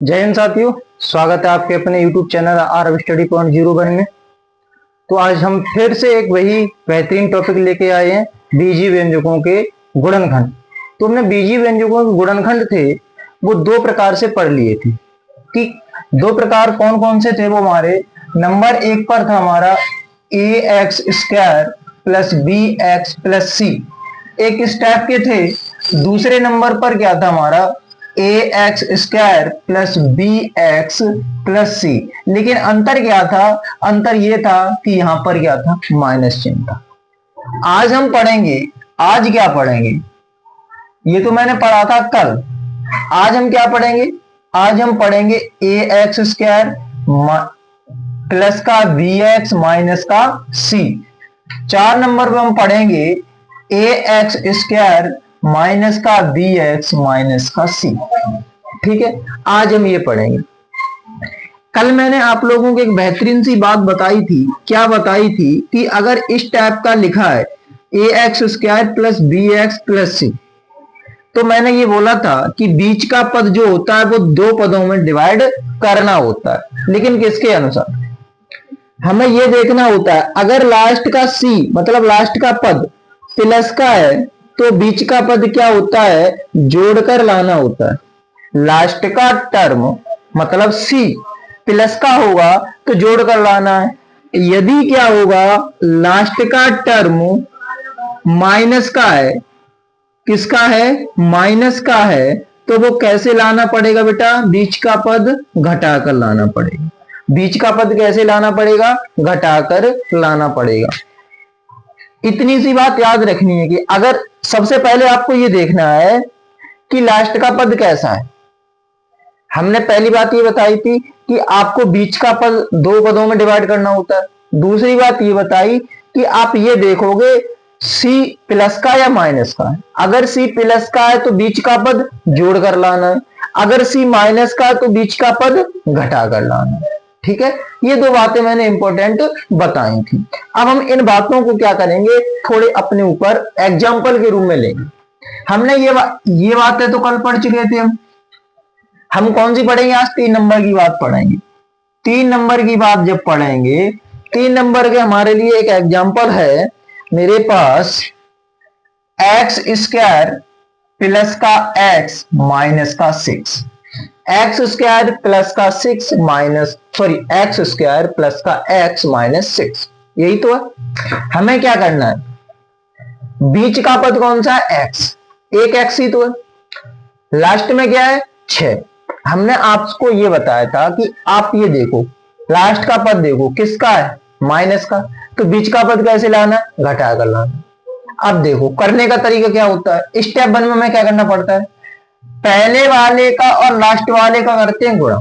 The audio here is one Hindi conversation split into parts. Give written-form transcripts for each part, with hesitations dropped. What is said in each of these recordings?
जय हिंद साथियों, स्वागत है आपके अपने YouTube channel are study point 01 में। तो आज हम फिर से एक वही बेहतरीन टॉपिक लेके आए हैं, बीजीय व्यंजकों के गुणनखंड। तो हमने बीजीय व्यंजकों के गुणनखंड थे वो दो प्रकार से पढ़ लिए थे। ठीक, दो प्रकार कौन कौन से थे वो हमारे नंबर एक पर था हमारा a x square plus b x plus c, एक स्टेप के थे। दूसरे नंबर पर क्या था हमारा a x square plus b x plus c, लेकिन अंतर क्या था? अंतर ये था कि यहां पर क्या था, माइनस चिन्ह था। आज हम पढ़ेंगे, आज क्या पढ़ेंगे ये तो मैंने पढ़ा था कल। आज हम क्या पढ़ेंगे? आज हम पढ़ेंगे ए एक्स स्क्वायर प्लस का बी एक्स माइनस का सी। 4 नंबर पे हम पढ़ेंगे ए एक्स स्क्वायर माइनस का बी एक्स माइनस का सी। ठीक है, आज हम ये पढ़ेंगे। कल मैंने आप लोगों को एक बेहतरीन सी बात बताई थी। क्या बताई थी? कि अगर इस टाइप का लिखा है a x square plus b x plus c, तो मैंने ये बोला था कि बीच का पद जो होता है वो दो पदों में डिवाइड करना होता है, लेकिन किसके अनुसार? हमें ये देखना होता है अगर लास्ट का सी मतलब लास्ट का पद प्लस का है तो बीच का पद क्या होता है, जोड़कर लाना होता है। लास्ट का टर्म मतलब सी प्लस का होगा तो जोड़कर लाना है। यदि क्या होगा, लास्ट का टर्म माइनस का है, किसका है? माइनस का है, तो वो कैसे लाना पड़ेगा बेटा? बीच का पद घटाकर लाना पड़ेगा। बीच का पद कैसे लाना पड़ेगा? घटाकर लाना पड़ेगा। इतनी सी बात याद रखनी है कि अगर सबसे पहले आपको ये देखना है कि लास्ट का पद कैसा है। हमने पहली बात ये बताई थी कि आपको बीच का पद दो पदों में डिवाइड करना होता है। दूसरी बात ये बताई कि आप ये देखोगे सी प्लस का या माइनस का है। अगर सी प्लस का है तो बीच का पद जोड़कर लाना है, अगर सी माइनस का है तो बीच का पद घटाकर लाना है। ठीक है, ये दो बातें मैंने इंपॉर्टेंट बताई थी। अब हम इन बातों को क्या करेंगे, थोड़े अपने ऊपर एग्जाम्पल के रूप में लेंगे। हमने ये बातें तो कल पढ़ चुके थे। हम कौन सी पढ़ेंगे आज? 3 नंबर की बात पढ़ेंगे। 3 नंबर की बात जब पढ़ेंगे, 3 नंबर के हमारे लिए एक एग्जाम्पल है मेरे पास, एक्स स्क्वायर प्लस का एक्स माइनस का 6। एक्स स्क्वायर प्लस का 6 माइनस एक्स स्क्वायर प्लस का एक्स माइनस 6, यही तो है। हमें क्या करना है? बीच का पद कौन सा है? एक्स, एक एक्स ही तो है। लास्ट में क्या है? 6। हमने आपको ये बताया था कि आप ये देखो, लास्ट का पद देखो किसका है? माइनस का, तो बीच का पद कैसे लाना? घटा कर लाना। अब देखो करने का तरीका क्या होता है। स्टेप 1 में हमें क्या करना पड़ता है? पहले वाले का और लास्ट वाले का करते हैं गुणा।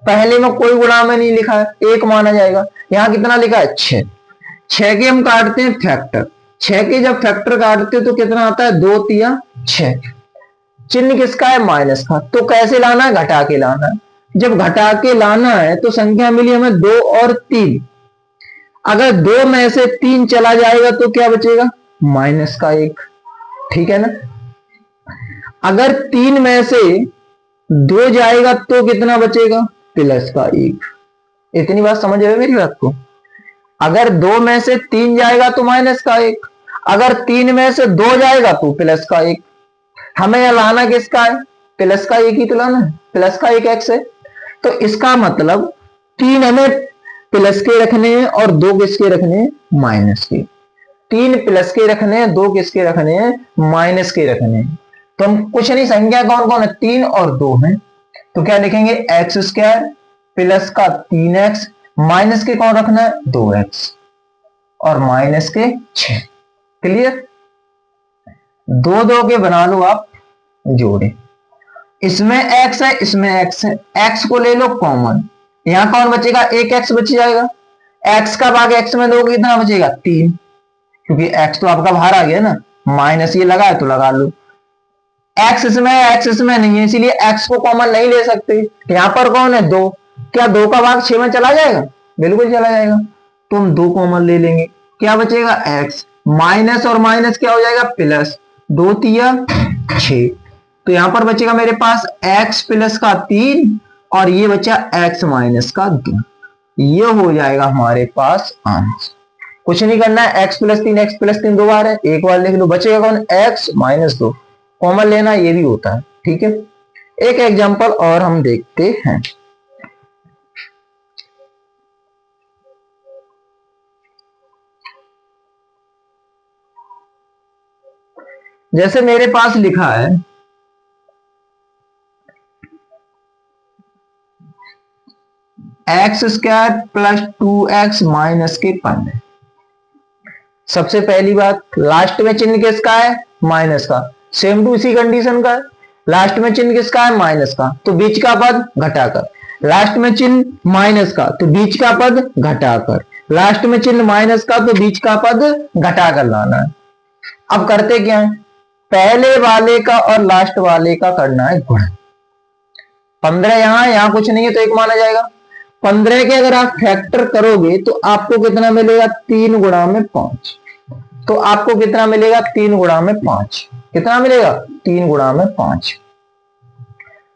पहले में कोई गुणा में नहीं लिखा है, एक माना जाएगा। यहां कितना लिखा है? 6। 6 के हम काटते हैं फैक्टर। 6 के जब फैक्टर काटते हैं तो कितना आता है? 2 तिया 6। चिन्ह किसका है? माइनस का, तो कैसे लाना है? घटा के लाना है। जब घटा के लाना है तो संख्या मिली हमें 2 और 3। अगर 2 में से 3 चला जाएगा तो क्या बचेगा? माइनस का 1। ठीक है ना? अगर 3 में से 2 जाएगा तो कितना बचेगा? प्लस का 1। इतनी बात समझ रहे मेरी बात को? अगर 2 में से 3 जाएगा तो माइनस का 1, अगर 3 में से 2 जाएगा तो प्लस का 1। हमें यह लाना किसका है? प्लस का 1 ही तो लाना है। प्लस का 1 एक्स है, तो इसका मतलब 3 हमें प्लस के रखने हैं और 2 किसके रखने हैं? माइनस के। 3 प्लस के रखने हैं, 2 किसके रखने हैं? माइनस के रखने हैं। तो हम कुछ नहीं, संख्या कौन कौन है? 3 और 2 है, तो क्या लिखेंगे? एक्स स्क्वायर प्लस का 3x माइनस के कौन रखना है? 2x और माइनस के 6। क्लियर? 2 2 के बना लो आप जोड़े। इसमें x है, इसमें x है, x को ले लो कॉमन। यहां कौन बचेगा? एक x बच जाएगा। x का भाग x में दोगे कितना बचेगा? 3, क्योंकि x तो आपका बाहर आ गया ना। माइनस ये लगा है तो लगा लो। x इसमें है, x इसमें नहीं है, इसीलिए x को कॉमन नहीं ले सकते। यहां पर कौन है? 2। क्या 2 का भाग 6 में चला जाएगा? बिल्कुल चला जाएगा, तो हम 2 कॉमन ले लेंगे। क्या बचेगा? x माइनस और माइनस क्या हो जाएगा? प्लस। 2 तिया 6, तो यहां पर बचेगा मेरे पास x प्लस का 3 और ये बचा x माइनस का 2। ये हो जाएगा हमारे पास आंसर। कुछ नहीं करना है, x प्लस 3 दो बार है, एक बार लिख लो, बचेगा कौन, x माइनस 2, कॉमन लेना ये भी होता है। ठीक है, एक एग्जांपल और हम देखते हैं। जैसे मेरे पास लिखा है x square plus 2x minus के 15। सबसे पहली बात, लास्ट में चिन्ह किसका है, माइनस का। सेम टू इसी कंडीशन का है, लास्ट में चिन्ह किसका है, माइनस का, तो बीच का पद घटाकर। लास्ट में चिन्ह माइनस का तो बीच का पद घटाकर, लास्ट में चिन्ह माइनस का तो बीच का पद घटाकर लाना है। अब करते क्या है, पहले वाले का और लास्ट वाले का करना है गुणा। 15 यहां कुछ नहीं है तो एक माना जाएगा। 15 के अगर आप फैक्टर करोगे तो आपको कितना मिलेगा, 3 गुणा में 5। तो आपको कितना मिलेगा, 3 गुणा में 5। कितना मिलेगा, 3 गुणा में 5।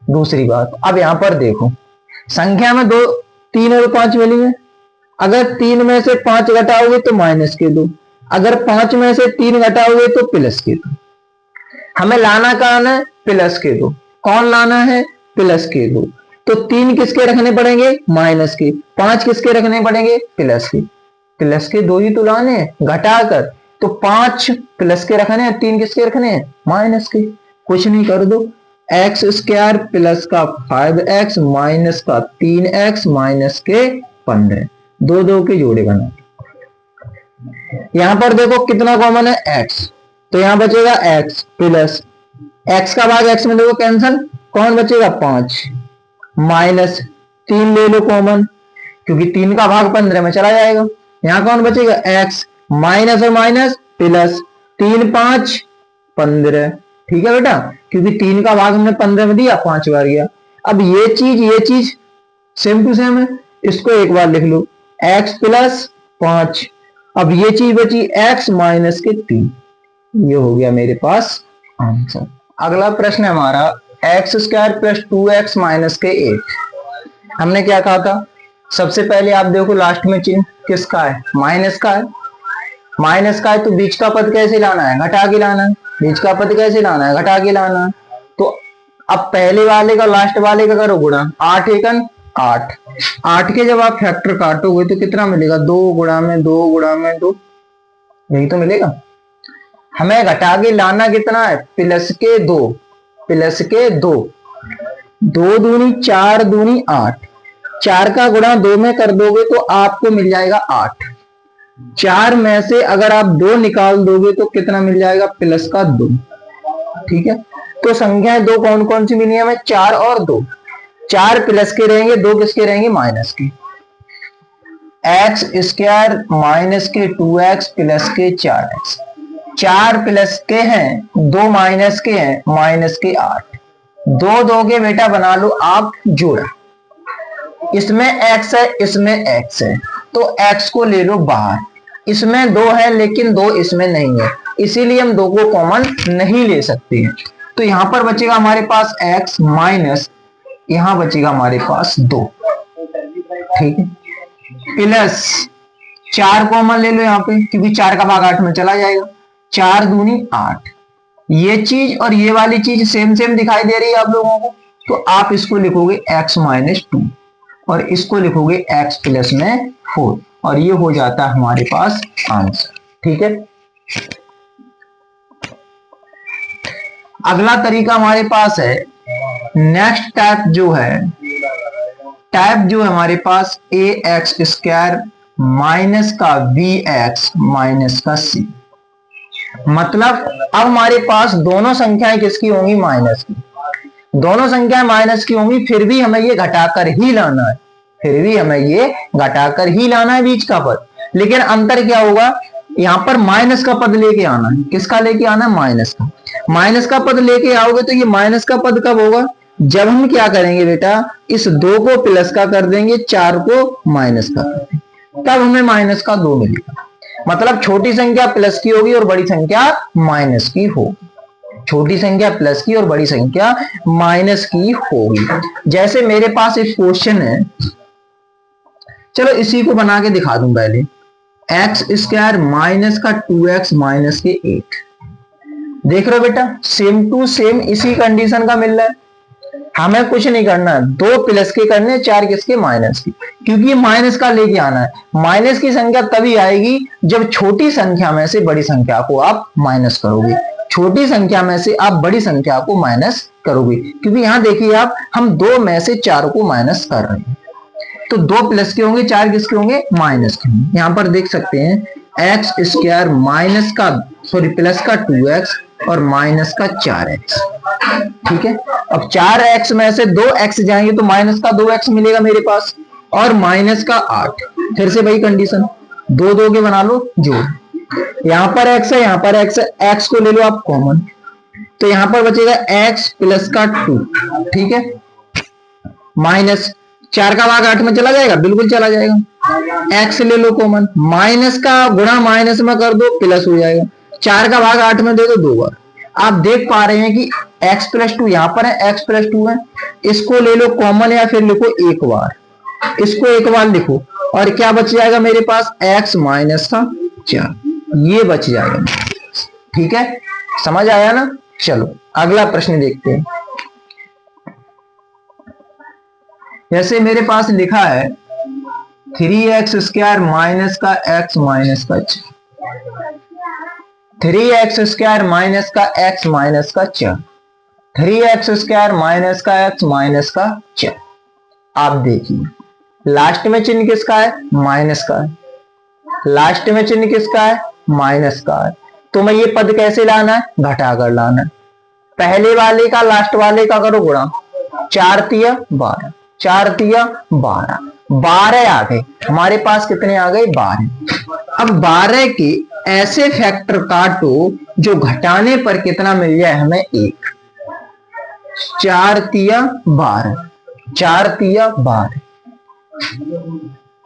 दूसरी बात, अब यहां पर देखो, संख्या में 2, 3 और 5 मिली है। अगर 3 में से 5 घटाओगे तो माइनस के 2, अगर 5 में से 3 घटाओगे तो प्लस के 2। हमें लाना कौन है, प्लस के 2। कौन लाना है, प्लस के 2। तो 3 किसके रखने पड़ेंगे, माइनस के। 5 किसके रखने पड़ेंगे, प्लस के। प्लस के 2 ही तो लाने हैं घटाकर, तो 5 प्लस के रखने हैं, 3 किसके रखने हैं, माइनस के। कुछ नहीं, कर दो, एक्स स्क्वायर प्लस का 5x माइनस का 3x माइनस के 15, 2 के जोड़े बना। यहां पर देखो कितना कॉमन है, x, तो यहां बचेगा x प्लस x का भाग x में देखो कैंसल, कौन बचेगा 5 माइनस 3 ले लो कॉमन, क्योंकि 3 का भाग 15 में चला जाएगा। यहां कौन बचेगा, x माइनस और माइनस प्लस 3 5 15। ठीक है बेटा, क्योंकि 3 का भाग हमने 15 में दिया, 5 बार गया। अब ये चीज सेम टू सेम है, इसको एक बार लिख लो, x प्लस 5। अब ये चीज बची x माइनस के 3। ये हो गया मेरे पास आंसर। अगला प्रश्न है हमारा x square plus 2x minus के 8। हमने क्या कहा था, सबसे पहले आप देखो लास्ट में चिन्ह किसका है, माइनस का है। माइनस का है तो बीच का पद कैसे लाना है, घटा के लाना है। बीच का पद कैसे लाना है, घटा के लाना है। तो अब पहले वाले का लास्ट वाले का करो गुणा, 8 एकन 8। 8 के जब आप फैक्टर काटोगे तो कितना मिलेगा, 2 गुणा में 2 गुणा में 2, यही तो मिलेगा। हमें घटा के लाना कितना है, प्लस के 2, प्लस के 2, 2 दूनी 4 दूनी 8। 4 का गुणा 2 में कर दोगे तो आपको मिल जाएगा 8। 4 में से अगर आप 2 निकाल दोगे तो कितना मिल जाएगा, प्लस का 2। ठीक है, तो संख्याएं 2 कौन कौन सी मिली हमें, 4 और 2। 4 प्लस के रहेंगे, 2 किसके रहेंगे, माइनस के। एक्स स्क्वायर माइनस के 2x प्लस के 4x। 4 प्लस के हैं, 2 माइनस के हैं, माइनस के 8। 2 2 के बेटा बना लो आप जोड़ा, इसमें x है इसमें x है, तो x को ले लो बाहर। इसमें 2 है लेकिन 2 इसमें नहीं है, इसीलिए हम 2 को कॉमन नहीं ले सकते हैं। तो यहां पर बचेगा हमारे पास x माइनस, यहां बचेगा हमारे पास 2। ठीक है, प्लस 4 कॉमन ले लो यहाँ पे, क्योंकि 4 का भाग 8 में चला जाएगा। 4 दूनी 8। ये चीज और ये वाली चीज सेम सेम दिखाई दे रही है आप लोगों को, तो आप इसको लिखोगे x माइनस 2 और इसको लिखोगे x प्लस में 4, और ये हो जाता है हमारे पास आंसर। ठीक है, अगला तरीका हमारे पास है, नेक्स्ट टाइप जो है हमारे पास ए एक्स स्क्वायर माइनस का बी एक्स माइनस का सी। मतलब अब हमारे पास दोनों संख्याएं किसकी होंगी, माइनस की। दोनों संख्याएं माइनस की होंगी, फिर भी हमें ये घटाकर ही लाना है, फिर भी हमें ये घटाकर ही लाना है बीच का पद। लेकिन अंतर क्या होगा, यहां पर माइनस का पद लेके आना है। किसका लेके आना है, माइनस का। माइनस का पद लेके आओगे तो ये माइनस का पद कब होगा, जब हम क्या करेंगे बेटा, इस 2 को प्लस का कर देंगे, 4 को माइनस का कर देंगे, तब हमें माइनस का 2 मिलेगा। मतलब छोटी संख्या प्लस की होगी और बड़ी संख्या माइनस की होगी। छोटी संख्या प्लस की और बड़ी संख्या माइनस की होगी। जैसे मेरे पास एक क्वेश्चन है, चलो इसी को बना के दिखा दूं पहले। एक्स स्क्वायर माइनस का 2x माइनस के 8। देख रहे हो बेटा, सेम टू सेम इसी कंडीशन का मिल रहा है। हमें कुछ नहीं करना है, 2 प्लस के करने, 4 किसके, माइनस की, क्योंकि ये माइनस का लेके आना है। माइनस की संख्या तभी आएगी जब छोटी संख्या में से बड़ी संख्या को आप माइनस करोगे, छोटी संख्या में से आप बड़ी संख्या को माइनस करोगे। क्योंकि यहां देखिए आप, हम 2 में से 4 को माइनस कर रहे हैं, तो 2 प्लस के होंगे, 4 किसके होंगे, माइनस के होंगे। यहां पर देख सकते हैं एक्स स्क्वायर माइनस का प्लस का 2x और माइनस का 4x। ठीक है, अब 4x में से 2x जाएंगे तो माइनस का 2x मिलेगा मेरे पास, और माइनस का 8। फिर से वही कंडीशन, 2 2 के बना लो जोड़। यहां पर x है, यहां पर x है, x को ले लो आप कॉमन, तो यहां पर बचेगा x प्लस का 2। ठीक है, माइनस 4 का भाग 8 में चला जाएगा, बिल्कुल चला जाएगा। x ले लो कॉमन, माइनस का गुणा माइनस में कर दो, प्लस हो जाएगा। 4 का भाग 8 में दे दो 2 बार। आप देख पा रहे हैं कि x प्लस 2 यहां पर है, x प्लस 2 है, इसको ले लो कॉमन या फिर लिखो एक बार, इसको एक बार लिखो, और क्या बच जाएगा मेरे पास, x माइनस का 4, ये बच जाएगा। ठीक है, समझ आया ना। चलो अगला प्रश्न देखते हैं। जैसे मेरे पास लिखा है 3x स्क्वायर माइनस का x माइनस का 4, 3x स्क्वायर माइनस का x माइनस का 4, 3x स्क्वायर माइनस का x माइनस का 4। आप देखिए लास्ट में चिन्ह किसका है, माइनस का है, लास्ट में चिन्ह किसका है, माइनस का है। तो मैं ये पद कैसे लाना है, घटा कर लाना है। पहले वाले का लास्ट वाले का करो गुणा, 4 तिया 12, 4 तिया 12, 12 आ गए हमारे पास, कितने आ गए, 12। अब 12 के ऐसे फैक्टर काटो जो घटाने पर कितना मिल जाए हमें, 1। 4 तिया 12, 4 तिया 12।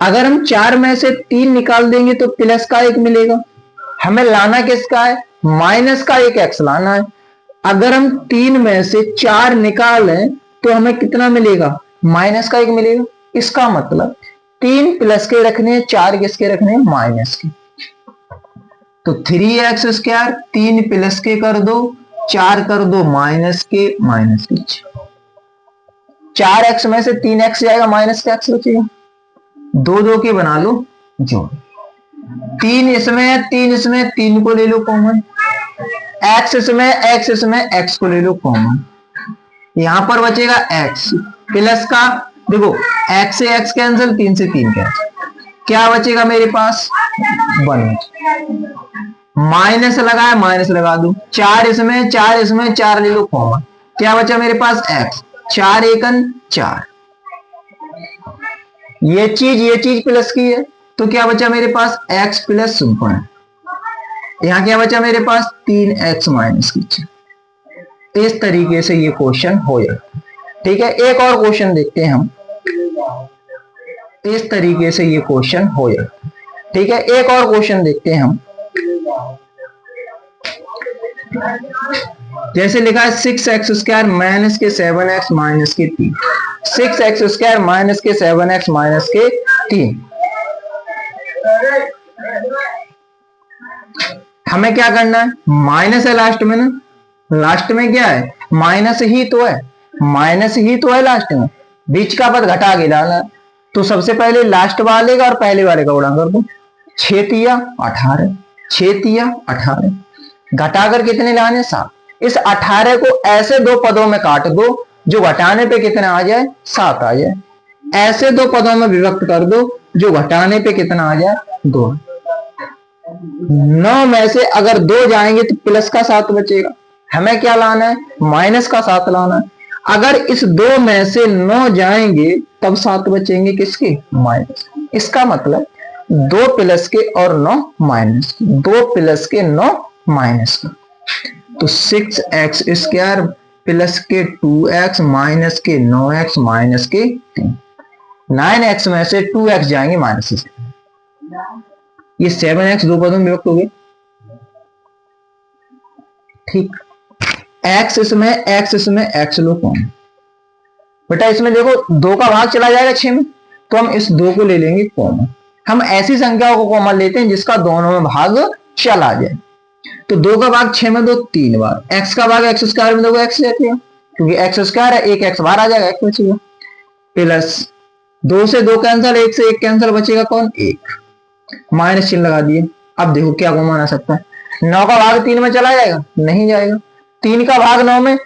अगर हम 4 में से 3 निकाल देंगे तो प्लस का 1 मिलेगा। हमें लाना किसका है, माइनस का 1 x लाना है। अगर हम 3 में से 4 निकालें तो हमें कितना मिलेगा, माइनस का 1 मिलेगा। इसका मतलब 3 प्लस के रखने, 4 किसके रखने, माइनस के। तो 3x स्क्वायर 3 प्लस के कर दो, 4 कर दो माइनस के, माइनस के 4x में से 3x जाएगा, माइनस का x बचेगा। 2 2 के बना लो जोड़, 3 इसमें है, 3 इसमें, 3 को ले लो कॉमन, x इसमें, x इसमें, x को ले लो कॉमन। यहां पर बचेगा x प्लस का, देखो x से x कैंसिल, 3 से 3 कैंसिल, क्या बचेगा मेरे पास, 1। माइनस लगाया, माइनस लगा दो, 4 इसमें, 4 इसमें, 4 ले लो कॉमन, क्या बचा मेरे पास, x, 4 एकन 4। ये चीज प्लस की है, तो क्या बचा मेरे पास, x प्लस 1। यहां क्या बचा मेरे पास, 3x माइनस की 4। इस तरीके से ये क्वेश्चन हो जाता है। ठीक है, एक और क्वेश्चन देखते हैं हम, इस तरीके से ये क्वेश्चन हो जाता है। ठीक है, एक और क्वेश्चन देखते हैं हम। जैसे लिखा है 6x स्क्वायर माइनस के 7x माइनस के 3, 6x स्क्वायर माइनस के 7x माइनस के 3। हमें क्या करना है, माइनस है लास्ट में ना, लास्ट में क्या है, माइनस ही तो है, माइनस ही तो है लास्ट में, बीच का पद घटा के डालना है। तो सबसे पहले लास्ट वाले का और पहले वाले का गुणा कर दो, 6 तिया 18, 6 तिया 18, घटाकर कितने लाने, 7। इस 18 को ऐसे 2 पदों में काट दो जो घटाने पे कितना आ जाए, 7 आ जाए। ऐसे 2 पदों में विभक्त कर दो जो घटाने पे कितना आ जाए, 2। 9 में से अगर 2 जाएंगे तो प्लस का 7 बचेगा। हमें क्या लाना है, माइनस का 7 लाना है। अगर इस 2 में से 9 जाएंगे तब 7 बचेंगे किसके, माइनस। इसका मतलब 2 प्लस के और 9 माइनस के, 2 प्लस के 9 माइनस के। तो 6x स्क्वायर प्लस के 2x माइनस के 9x माइनस के 3, 9x में से 2x जाएंगे माइनस से, ये 7x 2 पदों में विभक्त हो गए। ठीक, एक्स इसमें एक्स लो कॉमन। बेटा इसमें देखो 2 का भाग चला जाएगा 6 में, तो हम इस 2 को ले लेंगे कॉमन। हम ऐसी संख्याओं को कॉमन लेते हैं जिसका दोनों में भाग चला जाए। तो 2 का भाग 6 में दो 3 बार, x का भाग x स्क्वायर में दो x रहती है, क्योंकि x स्क्वायर है, एक x बाहर आ जाएगा, x बचेगा, प्लस 2 से 2 कैंसिल, 1 से 1 कैंसिल, बचेगा कौन 1, माइनस चिन्ह लगा दिए। अब देखो क्या कॉमन आ सकता है, 9 का भाग 3 में चला जाएगा, नहीं जाएगा, 3 का भाग 9 में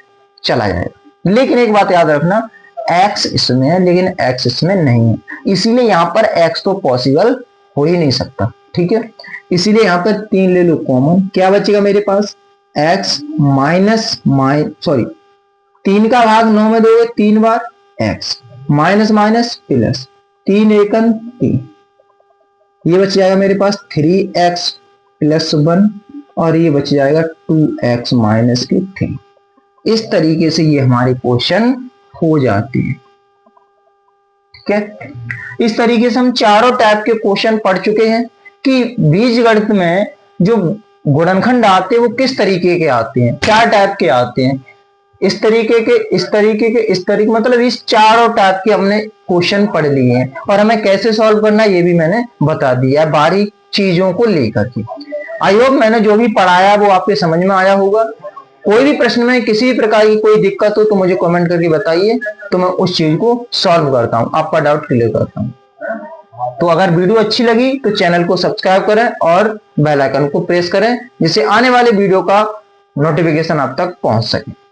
चला जाएगा। लेकिन एक बात याद रखना, x इसमें है लेकिन x इसमें नहीं है, इसीलिए यहां पर x तो पॉसिबल हो ही नहीं सकता, ठीक है। इसीलिए यहां पर 3 ले लो कॉमन, क्या बचेगा मेरे पास x माइनस 3 का भाग 9 में दोगे 3 बार, x माइनस माइनस प्लस 3 एकन 3, ये बच जाएगा मेरे पास 3x प्लस 1 और ये बच जाएगा 2x माइनस 3। इस तरीके से ये हमारे क्वेश्चन हो जाती है, ठीक है। इस तरीके से हम चारों टाइप के क्वेश्चन पढ़ चुके हैं कि बीजगणित में जो गुणनखंड आते हैं वो किस तरीके के आते हैं, क्या टाइप के आते हैं, इस तरीके के, मतलब इस चारों टाइप के हमने क्वेश्चन पढ़ लिए हैं और हमें कैसे सॉल्व करना है ये भी मैंने बता दिया है बारीक चीजों को लेकर के। आई होप मैंने जो भी पढ़ाया वो आपके समझ में आया होगा। कोई भी प्रश्न में किसी भी प्रकार की कोई दिक्कत हो तो मुझे कमेंट करके बताइए, तो मैं उस चीज को सॉल्व करता हूं, आपका डाउट क्लियर करता हूं। तो अगर वीडियो अच्छी लगी तो चैनल को सब्सक्राइब करें और बेल आइकन को प्रेस करें, जिससे आने वाले वीडियो का नोटिफिकेशन आप तक पहुंच सके।